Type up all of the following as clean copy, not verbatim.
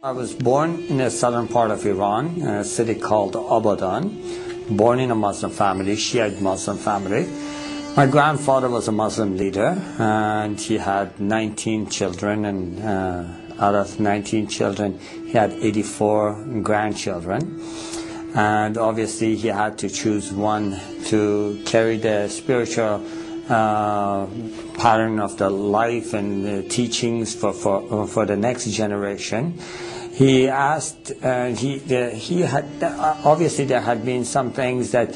I was born in the southern part of Iran, in a city called Abadan, born in a Muslim family, Shiite Muslim family. My grandfather was a Muslim leader, and he had 19 children, and out of 19 children, he had 84 grandchildren. And obviously, he had to choose one to carry the spiritual pattern of the life and the teachings for the next generation. He asked, he had, obviously there had been some things that,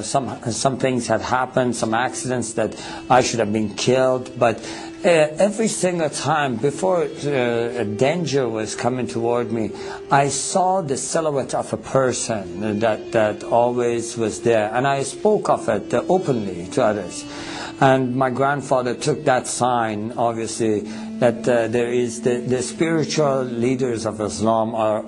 some things had happened, some accidents that I should have been killed, but every single time before a danger was coming toward me, I saw the silhouette of a person that always was there, and I spoke of it openly to others. And my grandfather took that sign, obviously, that there is the spiritual leaders of Islam are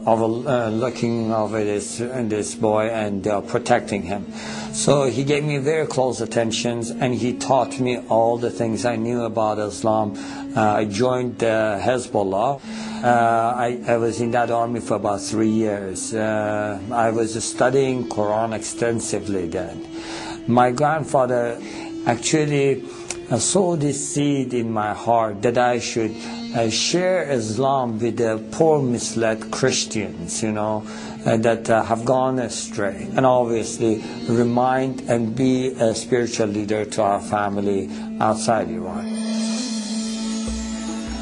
looking over this boy, and they are protecting him. So he gave me very close attentions, and he taught me all the things I knew about Islam. I joined Hezbollah. I was in that army for about 3 years. I was studying Quran extensively then. My grandfather actually sowed this seed in my heart that I should share Islam with the poor, misled Christians, that have gone astray, and obviously remind and be a spiritual leader to our family outside Iran.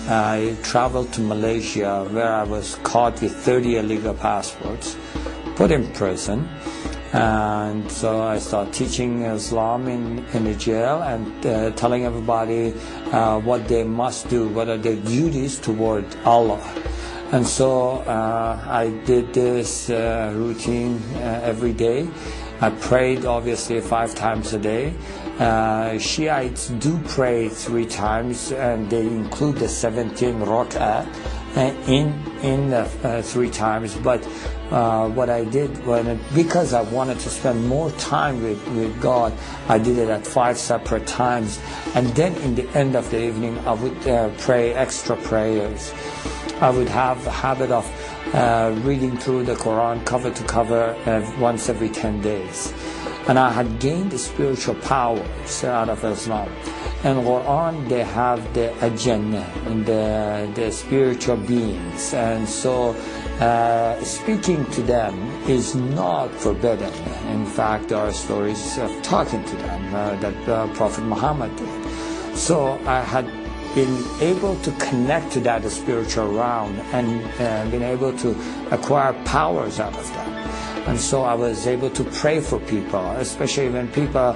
I traveled to Malaysia, where I was caught with 30 illegal passports, put in prison. And so I started teaching Islam in the jail, and telling everybody what they must do, what are their duties toward Allah. And so I did this routine every day. I prayed obviously 5 times a day. Shiites do pray 3 times, and they include the 17 rak'ah in the 3 times. But what I did, because I wanted to spend more time with God, I did it at 5 separate times. And then in the end of the evening, I would pray extra prayers. I would have a habit of reading through the Quran cover to cover once every 10 days. And I had gained the spiritual powers out of Islam. In Quran, they have the Jannah and the spiritual beings. And so speaking to them is not forbidden. In fact, there are stories of talking to them that Prophet Muhammad did. So I had been able to connect to that spiritual realm, and been able to acquire powers out of that. And so I was able to pray for people, especially when people,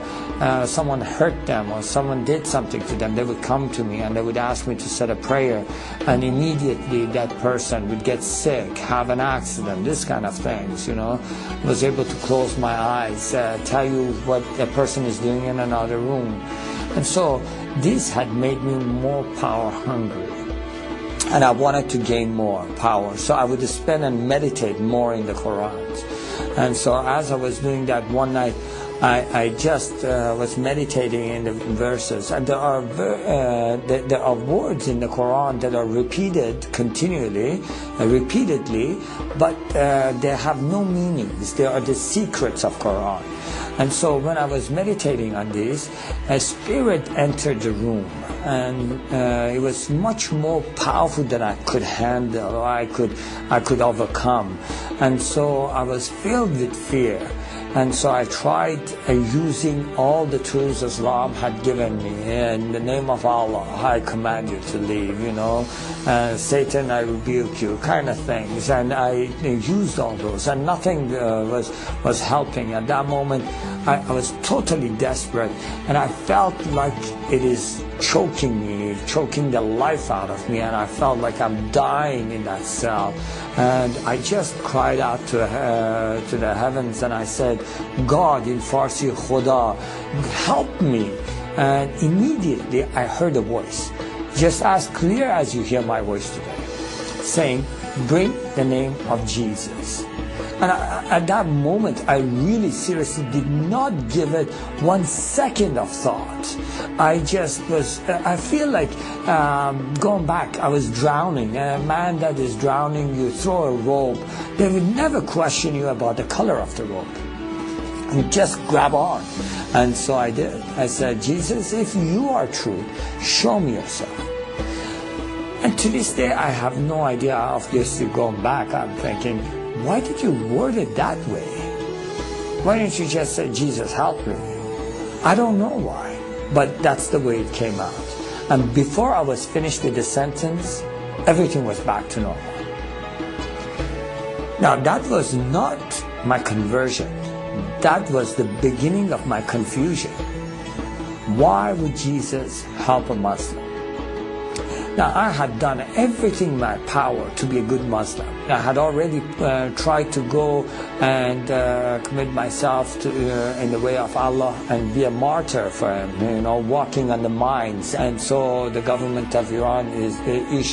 someone hurt them or someone did something to them. They would come to me and they would ask me to say a prayer, and immediately that person would get sick, have an accident, this kind of things, I was able to close my eyes, tell you what a person is doing in another room. And so this had made me more power hungry, and I wanted to gain more power. So I would spend and meditate more in the Quran. And so as I was doing that one night, I just was meditating in the verses, and there are words in the Quran that are repeated continually, repeatedly, but they have no meanings. They are the secrets of Quran. And so when I was meditating on this, a spirit entered the room, and it was much more powerful than I could handle, or I could overcome. And so I was filled with fear. And so I tried using all the tools Islam had given me. In the name of Allah, I command you to leave, Satan, I rebuke you, kind of things. And I used all those, and nothing was helping. At that moment, I was totally desperate, and I felt like it is choking me, choking the life out of me, and I felt like I'm dying in that cell. And I just cried out to the heavens, and I said, God, in Farsi, Khuda, help me. And immediately I heard a voice, just as clear as you hear my voice today, saying, bring the name of Jesus. And at that moment, I really seriously did not give it 1 second of thought. I just was, I feel like going back, I was drowning. A man that is drowning, you throw a rope, they would never question you about the color of the rope. You just grab on. And so I did. I said, Jesus, if you are true, show me yourself. And to this day, I have no idea. Obviously, going back, I'm thinking, why did you word it that way? Why didn't you just say, Jesus, help me? I don't know why, but that's the way it came out. And before I was finished with the sentence, everything was back to normal. Now, that was not my conversion. That was the beginning of my confusion. Why would Jesus help a Muslim? Now, I had done everything in my power to be a good Muslim. I had already tried to go and commit myself to, in the way of Allah and be a martyr for Him, walking on the mines. And so the government of Iran is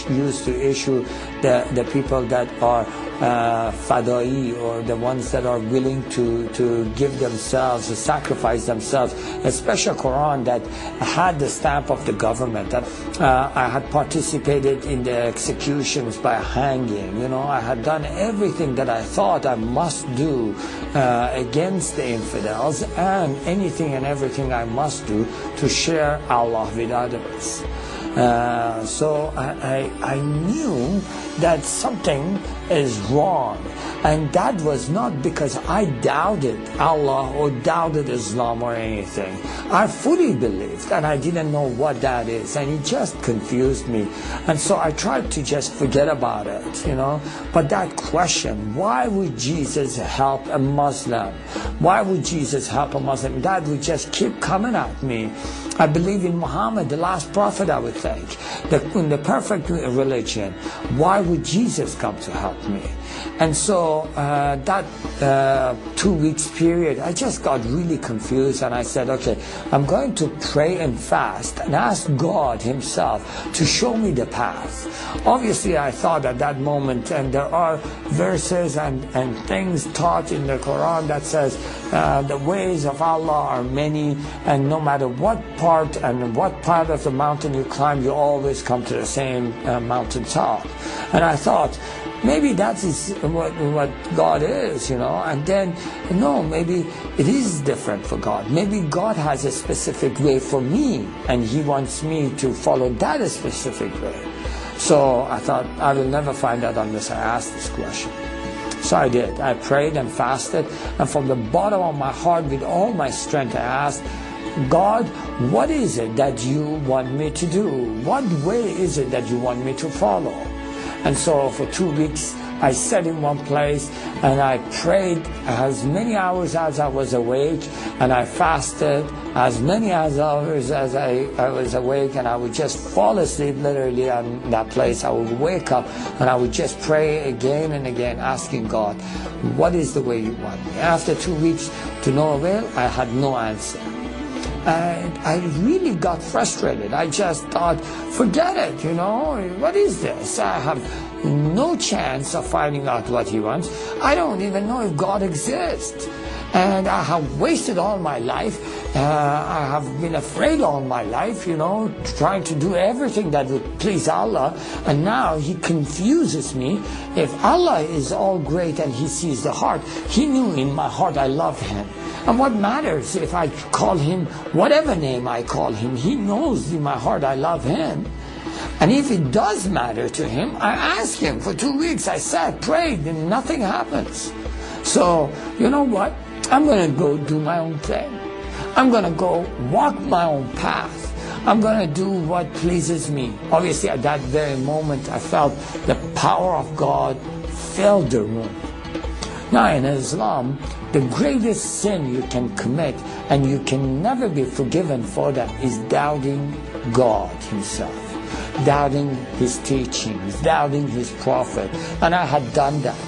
used to issue the people that are fadai, or the ones that are willing to give themselves, to sacrifice themselves, a special Quran that had the stamp of the government. I had participated in the executions by hanging. I had done everything that I thought I must do against the infidels, and anything and everything I must do to share Allah with others. So I knew that something is wrong, and that was not because I doubted Allah or doubted Islam or anything. I fully believed, and I didn't know what that is, and it just confused me. And so I tried to just forget about it, But that question, why would Jesus help a Muslim? Why would Jesus help a Muslim? That would just keep coming at me. I believe in Muhammad, the last prophet, I would think, in the perfect religion. Why would Jesus come to help me? And so that 2 weeks period, I just got really confused, and I said, okay, I'm going to pray and fast and ask God Himself to show me the path. Obviously, I thought at that moment, and there are verses and things taught in the Quran that says the ways of Allah are many, and no matter what part and what part of the mountain you climb, you always come to the same mountain top. And I thought, maybe that is what God is, and then, no, maybe it is different for God. Maybe God has a specific way for me, and He wants me to follow that specific way. So I thought, I will never find out unless I ask this question. So I did. I prayed and fasted, and from the bottom of my heart, with all my strength, I asked, God, what is it that you want me to do? What way is it that you want me to follow? And so for 2 weeks, I sat in one place and I prayed as many hours as I was awake, and I fasted as many hours as I was awake, and I would just fall asleep literally on that place. I would wake up and I would just pray again and again, asking God, what is the way you want me? After 2 weeks, to no avail, I had no answer. And I really got frustrated. I just thought, forget it, what is this? I have no chance of finding out what He wants. I don't even know if God exists. And I have wasted all my life. I have been afraid all my life, trying to do everything that would please Allah. And now He confuses me. If Allah is all great and He sees the heart, He knew in my heart I love Him. And what matters if I call Him whatever name I call Him? He knows in my heart I love Him. And if it does matter to Him, I ask Him. For 2 weeks I sat, prayed, and nothing happens. So, you know what? I'm going to go do my own thing. I'm going to go walk my own path. I'm going to do what pleases me. Obviously, at that very moment, I felt the power of God filled the room. Now, in Islam, the greatest sin you can commit, and you can never be forgiven for that, is doubting God Himself, doubting His teachings, doubting His prophet. And I had done that.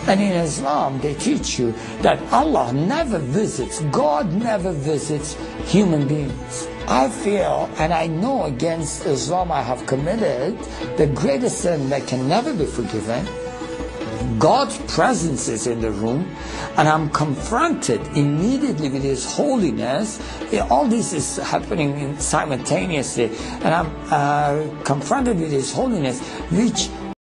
And in Islam, they teach you that Allah never visits, God never visits human beings. I feel, and I know against Islam I have committed the greatest sin that can never be forgiven, God's presence is in the room, and I'm confronted immediately with His holiness. All this is happening simultaneously, and I'm confronted with His holiness, which